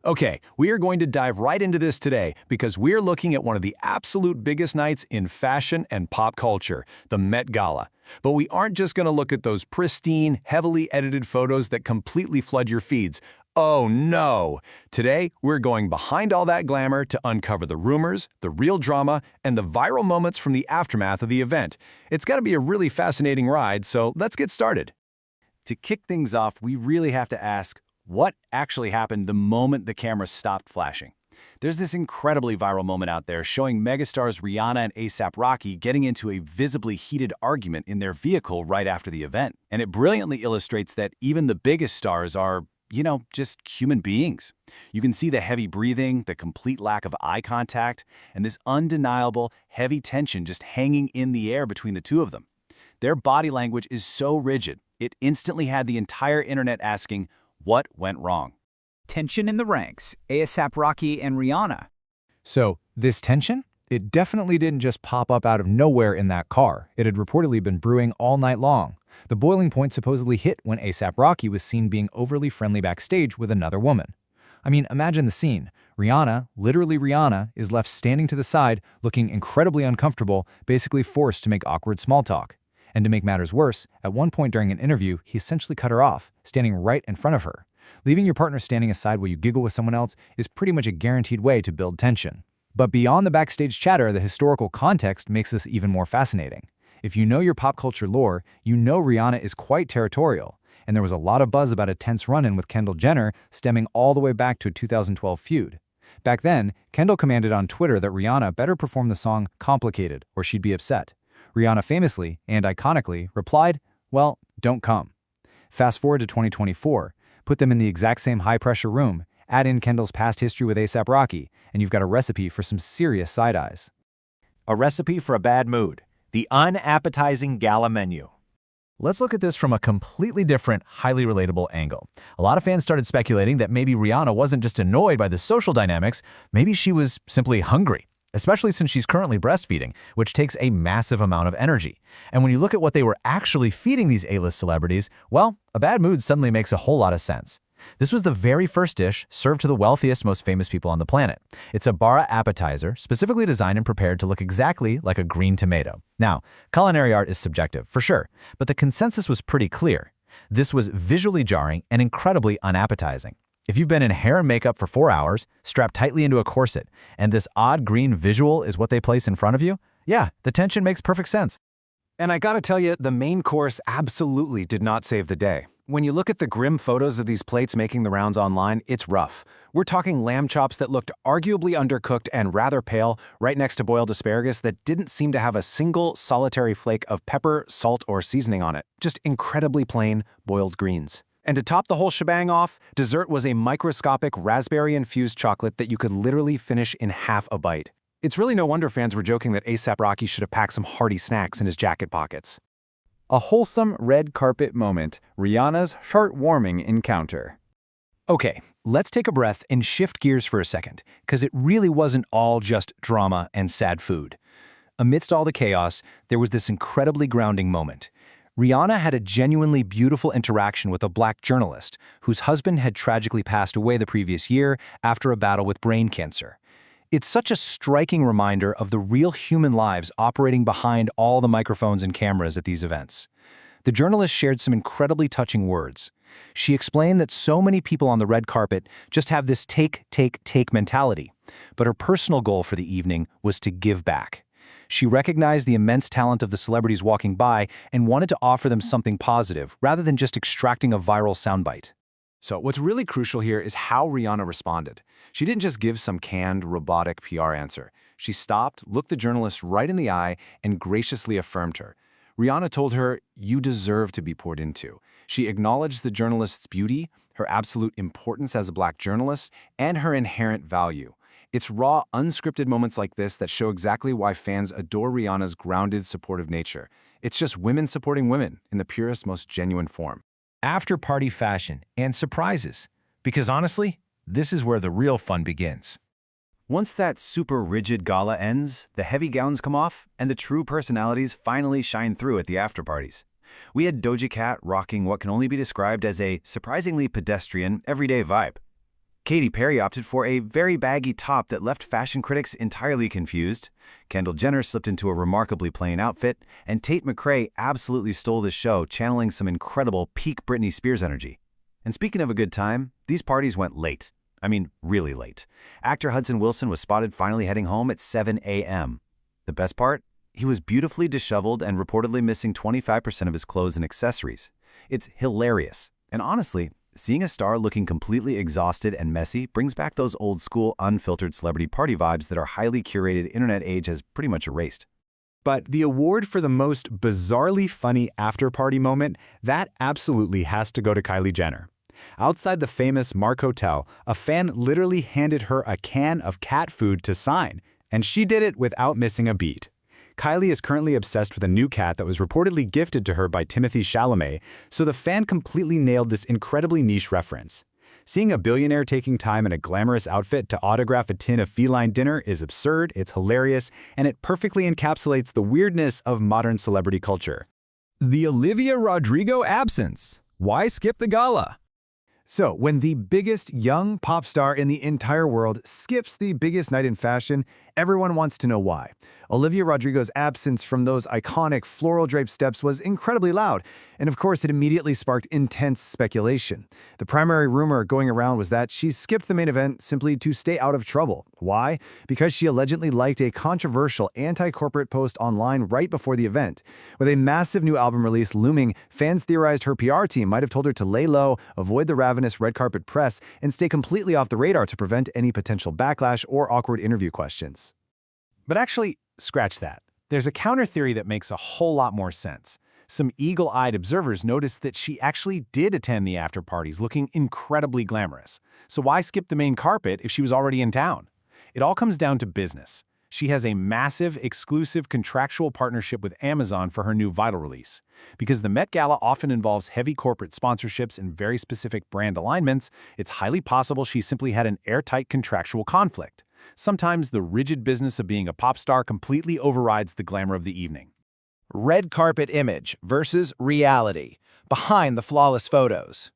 Okay, we are going to dive right into this today because we're looking at one of the absolute biggest nights in fashion and pop culture, the Met Gala. But we aren't just going to look at those pristine, heavily edited photos that completely flood your feeds. Oh no! Today, we're going behind all that glamour to uncover the rumors, the real drama, and the viral moments from the aftermath of the event. It's got to be a really fascinating ride, so let's get started. To kick things off, we really have to ask, what actually happened the moment the camera stopped flashing? There's this incredibly viral moment out there showing megastars Rihanna and ASAP Rocky getting into a visibly heated argument in their vehicle right after the event. And it brilliantly illustrates that even the biggest stars are, just human beings. You can see the heavy breathing, the complete lack of eye contact, and this undeniable, heavy tension just hanging in the air between the two of them. Their body language is so rigid, it instantly had the entire internet asking, what went wrong? Tension in the ranks, ASAP Rocky and Rihanna. So, this tension? It definitely didn't just pop up out of nowhere in that car. It had reportedly been brewing all night long. The boiling point supposedly hit when ASAP Rocky was seen being overly friendly backstage with another woman. I mean, imagine the scene. Rihanna, literally Rihanna, is left standing to the side, looking incredibly uncomfortable, basically forced to make awkward small talk. And to make matters worse, at one point during an interview, he essentially cut her off, standing right in front of her. Leaving your partner standing aside while you giggle with someone else is pretty much a guaranteed way to build tension. But beyond the backstage chatter, the historical context makes this even more fascinating. If you know your pop culture lore, you know Rihanna is quite territorial, and there was a lot of buzz about a tense run-in with Kendall Jenner stemming all the way back to a 2012 feud. Back then, Kendall commanded on Twitter that Rihanna better perform the song Complicated or she'd be upset. Rihanna famously and iconically replied, well, don't come. Fast forward to 2024, put them in the exact same high-pressure room, add in Kendall's past history with ASAP Rocky, and you've got a recipe for some serious side eyes. A recipe for a bad mood. The unappetizing gala menu. Let's look at this from a completely different, highly relatable angle. A lot of fans started speculating that maybe Rihanna wasn't just annoyed by the social dynamics, maybe she was simply hungry. Especially since she's currently breastfeeding, which takes a massive amount of energy. And when you look at what they were actually feeding these A-list celebrities, well, a bad mood suddenly makes a whole lot of sense. This was the very first dish served to the wealthiest, most famous people on the planet. It's a bara appetizer, specifically designed and prepared to look exactly like a green tomato. Now, culinary art is subjective, for sure, but the consensus was pretty clear. This was visually jarring and incredibly unappetizing. If you've been in hair and makeup for 4 hours, strapped tightly into a corset, and this odd green visual is what they place in front of you, yeah, the tension makes perfect sense. And I gotta tell you, the main course absolutely did not save the day. When you look at the grim photos of these plates making the rounds online, it's rough. We're talking lamb chops that looked arguably undercooked and rather pale, right next to boiled asparagus that didn't seem to have a single solitary flake of pepper, salt, or seasoning on it. Just incredibly plain boiled greens. And to top the whole shebang off, dessert was a microscopic raspberry-infused chocolate that you could literally finish in half a bite. It's really no wonder fans were joking that ASAP Rocky should have packed some hearty snacks in his jacket pockets. A wholesome red carpet moment, Rihanna's heartwarming encounter. Okay, let's take a breath and shift gears for a second, because it really wasn't all just drama and sad food. Amidst all the chaos, there was this incredibly grounding moment. Rihanna had a genuinely beautiful interaction with a black journalist whose husband had tragically passed away the previous year after a battle with brain cancer. It's such a striking reminder of the real human lives operating behind all the microphones and cameras at these events. The journalist shared some incredibly touching words. She explained that so many people on the red carpet just have this take mentality, but her personal goal for the evening was to give back. She recognized the immense talent of the celebrities walking by and wanted to offer them something positive, rather than just extracting a viral soundbite. So what's really crucial here is how Rihanna responded. She didn't just give some canned, robotic PR answer. She stopped, looked the journalist right in the eye, and graciously affirmed her. Rihanna told her, "You deserve to be poured into." She acknowledged the journalist's beauty, her absolute importance as a black journalist, and her inherent value. It's raw, unscripted moments like this that show exactly why fans adore Rihanna's grounded, supportive nature. It's just women supporting women in the purest, most genuine form. After-party fashion and surprises. Because honestly, this is where the real fun begins. Once that super rigid gala ends, the heavy gowns come off, and the true personalities finally shine through at the after-parties. We had Doja Cat rocking what can only be described as a surprisingly pedestrian, everyday vibe. Katy Perry opted for a very baggy top that left fashion critics entirely confused. Kendall Jenner slipped into a remarkably plain outfit, and Tate McRae absolutely stole the show, channeling some incredible peak Britney Spears energy. And speaking of a good time, these parties went late. I mean, really late. Actor Hudson Wilson was spotted finally heading home at 7 a.m. The best part? He was beautifully disheveled and reportedly missing 25% of his clothes and accessories. It's hilarious. And honestly, seeing a star looking completely exhausted and messy brings back those old-school, unfiltered celebrity party vibes that our highly curated internet age has pretty much erased. But the award for the most bizarrely funny after-party moment, that absolutely has to go to Kylie Jenner. Outside the famous Mark Hotel, a fan literally handed her a can of cat food to sign, and she did it without missing a beat. Kylie is currently obsessed with a new cat that was reportedly gifted to her by Timothée Chalamet, so the fan completely nailed this incredibly niche reference. Seeing a billionaire taking time in a glamorous outfit to autograph a tin of feline dinner is absurd, it's hilarious, and it perfectly encapsulates the weirdness of modern celebrity culture. The Olivia Rodrigo absence. Why skip the gala? So, when the biggest young pop star in the entire world skips the biggest night in fashion, everyone wants to know why. Olivia Rodrigo's absence from those iconic floral draped steps was incredibly loud, and of course it immediately sparked intense speculation. The primary rumor going around was that she skipped the main event simply to stay out of trouble. Why? Because she allegedly liked a controversial anti-corporate post online right before the event. With a massive new album release looming, fans theorized her PR team might have told her to lay low, avoid the ravenous red carpet press, and stay completely off the radar to prevent any potential backlash or awkward interview questions. But actually, scratch that. There's a counter theory that makes a whole lot more sense. Some eagle-eyed observers noticed that she actually did attend the after parties looking incredibly glamorous. So why skip the main carpet if she was already in town? It all comes down to business. She has a massive, exclusive contractual partnership with Amazon for her new Vital release. Because the Met Gala often involves heavy corporate sponsorships and very specific brand alignments, it's highly possible she simply had an airtight contractual conflict. Sometimes the rigid business of being a pop star completely overrides the glamour of the evening. Red carpet image versus reality, behind the flawless photos.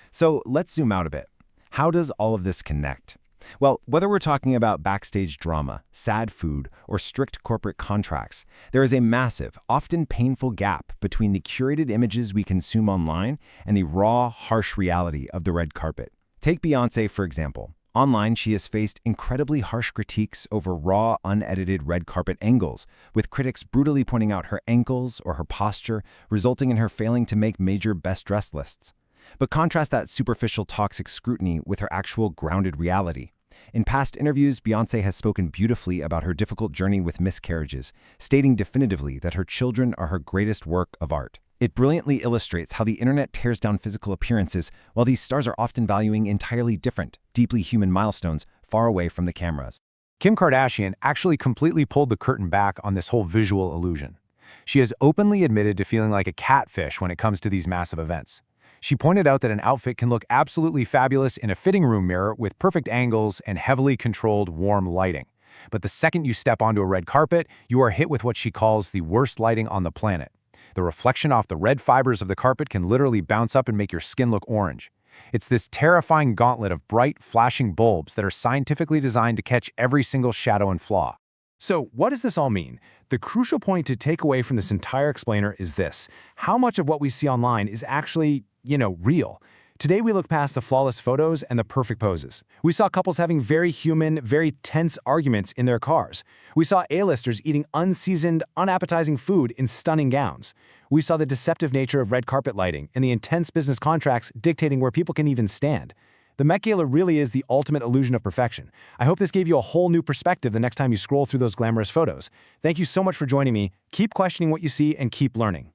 So let's zoom out a bit. How does all of this connect? Well, whether we're talking about backstage drama, sad food, or strict corporate contracts, there is a massive, often painful gap between the curated images we consume online and the raw, harsh reality of the red carpet. Take Beyonce, for example. Online, she has faced incredibly harsh critiques over raw, unedited red carpet angles, with critics brutally pointing out her ankles or her posture, resulting in her failing to make major best-dressed lists. But contrast that superficial toxic scrutiny with her actual grounded reality. In past interviews, Beyonce has spoken beautifully about her difficult journey with miscarriages, stating definitively that her children are her greatest work of art. It brilliantly illustrates how the internet tears down physical appearances, while these stars are often valuing entirely different, deeply human milestones far away from the cameras. Kim Kardashian actually completely pulled the curtain back on this whole visual illusion. She has openly admitted to feeling like a catfish when it comes to these massive events. She pointed out that an outfit can look absolutely fabulous in a fitting room mirror with perfect angles and heavily controlled, warm lighting. But the second you step onto a red carpet, you are hit with what she calls the worst lighting on the planet. The reflection off the red fibers of the carpet can literally bounce up and make your skin look orange. It's this terrifying gauntlet of bright, flashing bulbs that are scientifically designed to catch every single shadow and flaw. So what does this all mean? The crucial point to take away from this entire explainer is this: how much of what we see online is actually, real? Today we look past the flawless photos and the perfect poses. We saw couples having very human, very tense arguments in their cars. We saw A-listers eating unseasoned, unappetizing food in stunning gowns. We saw the deceptive nature of red carpet lighting and the intense business contracts dictating where people can even stand. The Met Gala really is the ultimate illusion of perfection. I hope this gave you a whole new perspective the next time you scroll through those glamorous photos. Thank you so much for joining me. Keep questioning what you see and keep learning.